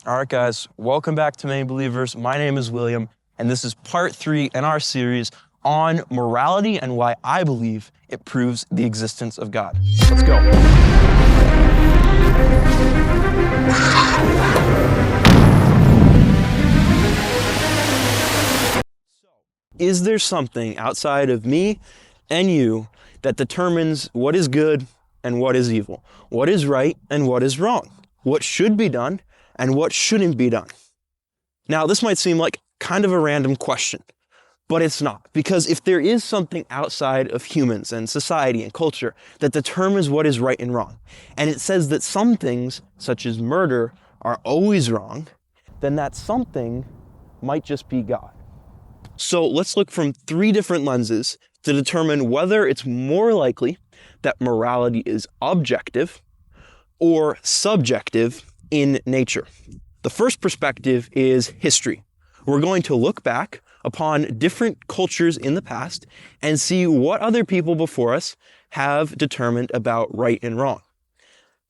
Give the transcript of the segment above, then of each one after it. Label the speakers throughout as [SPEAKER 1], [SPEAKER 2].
[SPEAKER 1] All right, guys, welcome back to Many Believers. My name is William, and this is part 3 in our series on morality and why I believe it proves the existence of God. Let's go. Is there something outside of me and you that determines what is good and what is evil? What is right and what is wrong? What should be done and what shouldn't be done? Now, this might seem like kind of a random question, but it's not. Because if there is something outside of humans and society and culture that determines what is right and wrong, and it says that some things, such as murder, are always wrong, then that something might just be God. So let's look from 3 different lenses to determine whether it's more likely that morality is objective or subjective in nature. The first perspective is history. We're going to look back upon different cultures in the past and see what other people before us have determined about right and wrong.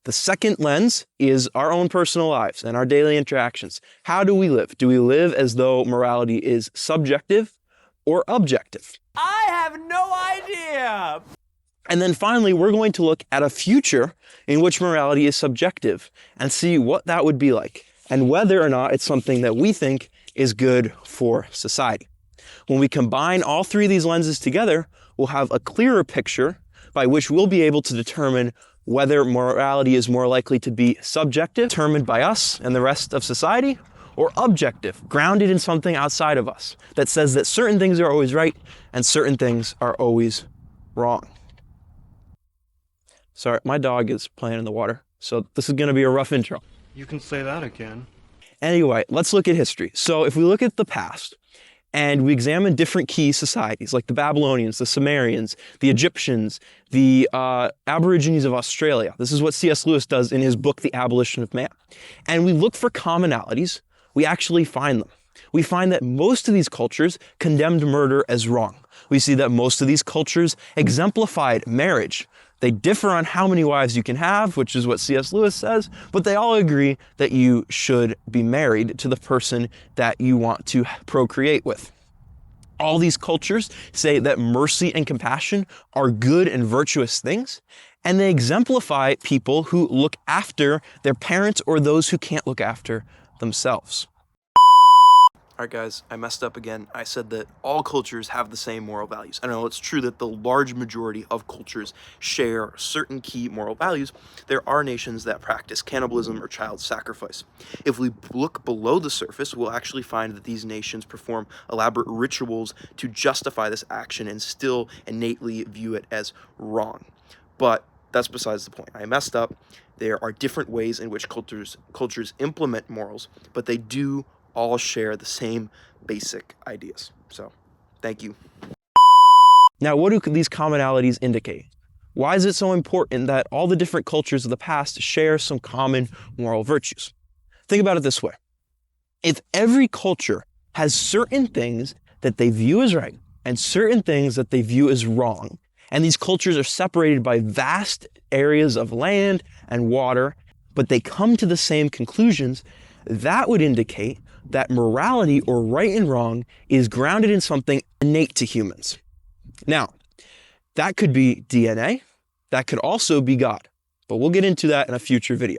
[SPEAKER 1] The second lens is our own personal lives and our daily interactions. How do we live? Do we live as though morality is subjective or objective?
[SPEAKER 2] I have no idea!
[SPEAKER 1] And then finally, we're going to look at a future in which morality is subjective and see what that would be like and whether or not it's something that we think is good for society. When we combine all 3 of these lenses together, we'll have a clearer picture by which we'll be able to determine whether morality is more likely to be subjective, determined by us and the rest of society, or objective, grounded in something outside of us that says that certain things are always right and certain things are always wrong. Sorry, my dog is playing in the water, so this is going to be a rough intro.
[SPEAKER 3] You can say that again.
[SPEAKER 1] Anyway, let's look at history. So if we look at the past, and we examine different key societies like the Babylonians, the Sumerians, the Egyptians, the Aborigines of Australia. This is what C.S. Lewis does in his book, The Abolition of Man. And we look for commonalities, we actually find them. We find that most of these cultures condemned murder as wrong. We see that most of these cultures exemplified marriage. They differ on how many wives you can have, which is what C.S. Lewis says, but they all agree that you should be married to the person that you want to procreate with. All these cultures say that mercy and compassion are good and virtuous things, and they exemplify people who look after their parents or those who can't look after themselves. All right, guys, I messed up again. I said that all cultures have the same moral values. I know it's true that the large majority of cultures share certain key moral values. There are nations that practice cannibalism or child sacrifice. If we look below the surface, we'll actually find that these nations perform elaborate rituals to justify this action and still innately view it as wrong. But that's besides the point. I messed up. There are different ways in which cultures implement morals, but they do all share the same basic ideas. So, thank you. Now, what do these commonalities indicate? Why is it so important that all the different cultures of the past share some common moral virtues? Think about it this way. If every culture has certain things that they view as right and certain things that they view as wrong, and these cultures are separated by vast areas of land and water, but they come to the same conclusions, that would indicate that morality or right and wrong is grounded in something innate to humans. Now, that could be DNA, that could also be God, but we'll get into that in a future video.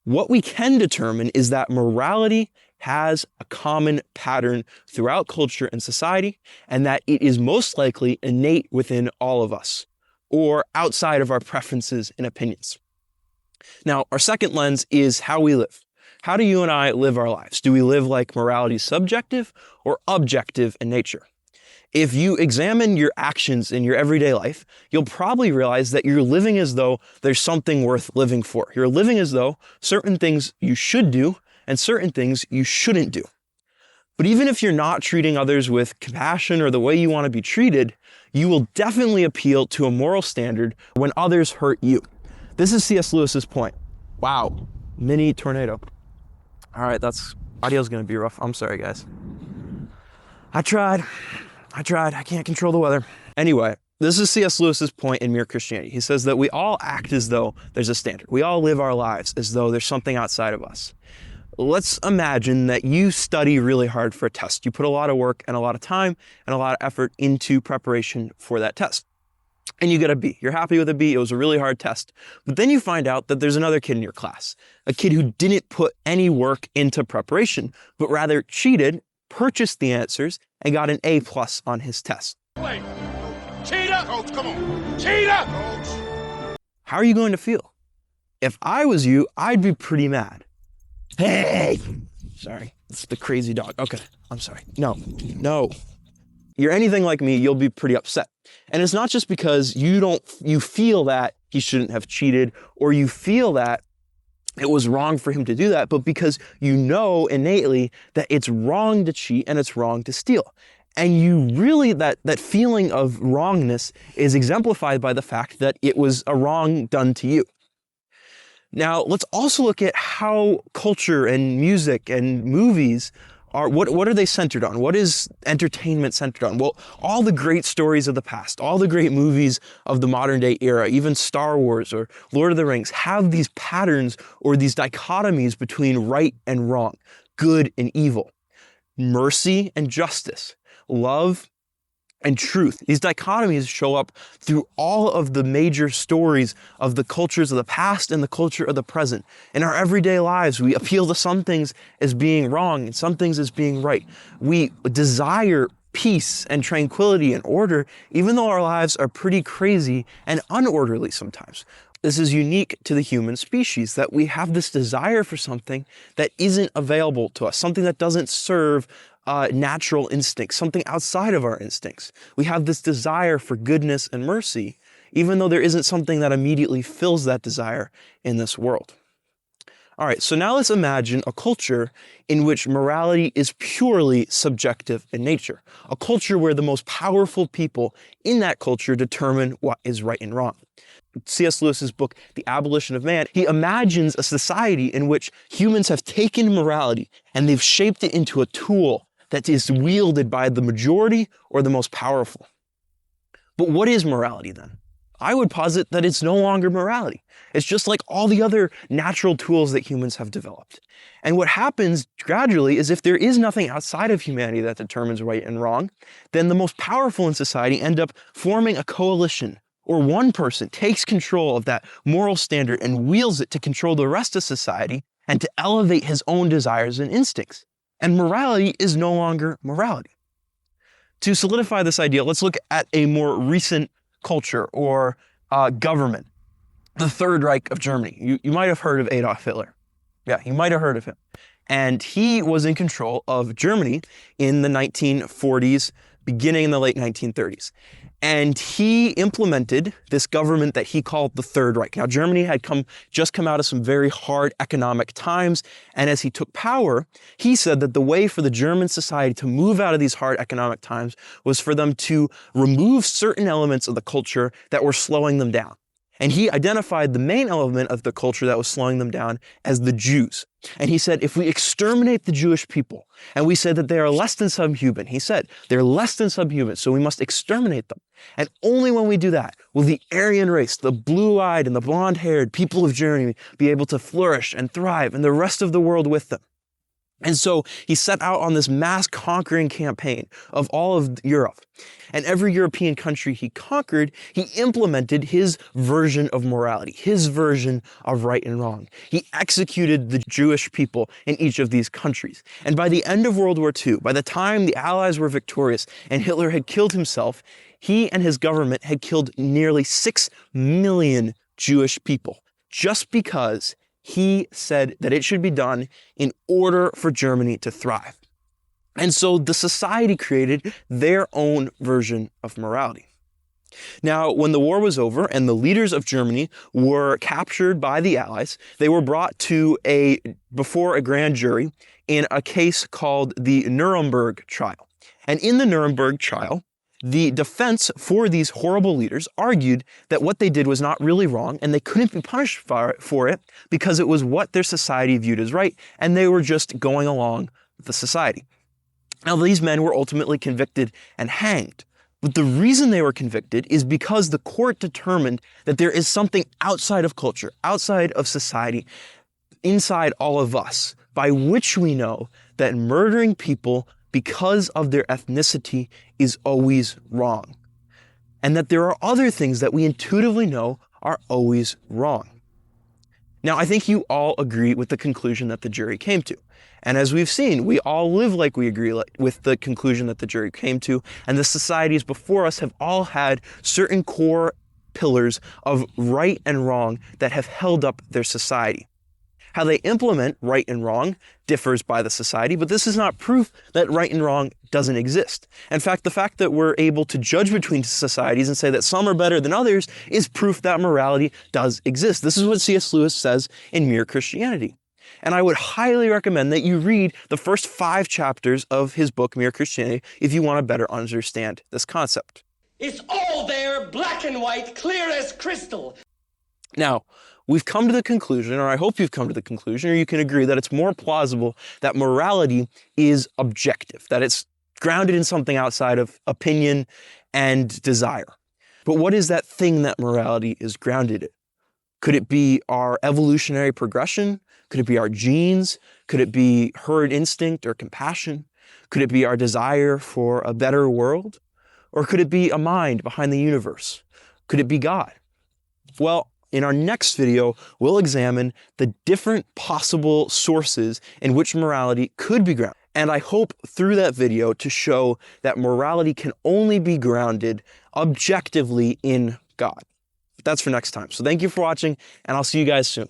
[SPEAKER 1] What we can determine is that morality has a common pattern throughout culture and society, and that it is most likely innate within all of us, or outside of our preferences and opinions. Now, our second lens is how we live. How do you and I live our lives? Do we live like morality is subjective or objective in nature? If you examine your actions in your everyday life, you'll probably realize that you're living as though there's something worth living for. You're living as though certain things you should do and certain things you shouldn't do. But even if you're not treating others with compassion or the way you want to be treated, you will definitely appeal to a moral standard when others hurt you. This is C.S. Lewis's point. Wow, mini tornado. All right, audio's gonna be rough. I'm sorry, guys. I tried. I can't control the weather. Anyway, this is C.S. Lewis's point in Mere Christianity. He says that we all act as though there's a standard. We all live our lives as though there's something outside of us. Let's imagine that you study really hard for a test. You put a lot of work and a lot of time and a lot of effort into preparation for that test. And you get a B. You're happy with a B. It was a really hard test. But then you find out that there's another kid in your class, a kid who didn't put any work into preparation, but rather cheated, purchased the answers, and got an A+ on his test.
[SPEAKER 4] Wait. Cheater! Coach, come on. Cheater! Coach.
[SPEAKER 1] How are you going to feel? If I was you, I'd be pretty mad. Hey! Sorry, it's the crazy dog. Okay, I'm sorry. No. You're anything like me, you'll be pretty upset. And it's not just because you feel that he shouldn't have cheated, or you feel that it was wrong for him to do that, but because you know innately that it's wrong to cheat and it's wrong to steal. And you really, that feeling of wrongness is exemplified by the fact that it was a wrong done to you. Now, let's also look at how culture and music and movies are, what are they centered on? What is entertainment centered on? Well, all the great stories of the past, all the great movies of the modern day era, even Star Wars or Lord of the Rings, have these patterns or these dichotomies between right and wrong, good and evil, mercy and justice, love and truth. These dichotomies show up through all of the major stories of the cultures of the past and the culture of the present. In our everyday lives, we appeal to some things as being wrong and some things as being right. We desire peace and tranquility and order, even though our lives are pretty crazy and unorderly sometimes. This is unique to the human species, that we have this desire for something that isn't available to us, something that doesn't serve natural instincts, something outside of our instincts. We have this desire for goodness and mercy, even though there isn't something that immediately fills that desire in this world. All right, so now let's imagine a culture in which morality is purely subjective in nature, a culture where the most powerful people in that culture determine what is right and wrong. C.S. Lewis's book, The Abolition of Man, he imagines a society in which humans have taken morality and they've shaped it into a tool that is wielded by the majority or the most powerful. But what is morality then? I would posit that it's no longer morality. It's just like all the other natural tools that humans have developed. And what happens gradually is if there is nothing outside of humanity that determines right and wrong, then the most powerful in society end up forming a coalition, or one person takes control of that moral standard and wields it to control the rest of society and to elevate his own desires and instincts. And morality is no longer morality. To solidify this idea, let's look at a more recent culture or government, the Third Reich of Germany. You might have heard of Adolf Hitler. Yeah, you might have heard of him. And he was in control of Germany in the 1940s, beginning in the late 1930s. And he implemented this government that he called the Third Reich. Now, Germany had just come out of some very hard economic times. And as he took power, he said that the way for the German society to move out of these hard economic times was for them to remove certain elements of the culture that were slowing them down. And he identified the main element of the culture that was slowing them down as the Jews. And he said, if we exterminate the Jewish people, and we said that they are less than subhuman, he said, they're less than subhuman, so we must exterminate them. And only when we do that will the Aryan race, the blue-eyed and the blonde-haired people of Germany, be able to flourish and thrive, and the rest of the world with them. And so he set out on this mass conquering campaign of all of Europe. And every European country he conquered, he implemented his version of morality, his version of right and wrong. He executed the Jewish people in each of these countries. And by the end of World War II, by the time the Allies were victorious and Hitler had killed himself, he and his government had killed nearly 6 million Jewish people just because he said that it should be done in order for Germany to thrive. And so the society created their own version of morality. Now, when the war was over and the leaders of Germany were captured by the Allies, they were brought before a grand jury in a case called the Nuremberg trial. And in the Nuremberg trial, the defense for these horrible leaders argued that what they did was not really wrong and they couldn't be punished for it because it was what their society viewed as right, and they were just going along with the society. Now, these men were ultimately convicted and hanged. But the reason they were convicted is because the court determined that there is something outside of culture, outside of society, inside all of us, by which we know that murdering people because of their ethnicity is always wrong, and that there are other things that we intuitively know are always wrong. Now, I think you all agree with the conclusion that the jury came to. And as we've seen, we all live like we agree with the conclusion that the jury came to, and the societies before us have all had certain core pillars of right and wrong that have held up their society. How they implement right and wrong differs by the society, but this is not proof that right and wrong doesn't exist. In fact, the fact that we're able to judge between societies and say that some are better than others is proof that morality does exist. This is what C.S. Lewis says in Mere Christianity. And I would highly recommend that you read the first 5 chapters of his book, Mere Christianity, if you want to better understand this concept.
[SPEAKER 5] It's all there, black and white, clear as crystal.
[SPEAKER 1] Now, we've come to the conclusion, or I hope you've come to the conclusion, or you can agree that it's more plausible that morality is objective, that it's grounded in something outside of opinion and desire. But what is that thing that morality is grounded in? Could it be our evolutionary progression? Could it be our genes? Could it be herd instinct or compassion? Could it be our desire for a better world? Or could it be a mind behind the universe? Could it be God? Well, in our next video, we'll examine the different possible sources in which morality could be grounded. And I hope through that video to show that morality can only be grounded objectively in God. But that's for next time. So thank you for watching, and I'll see you guys soon.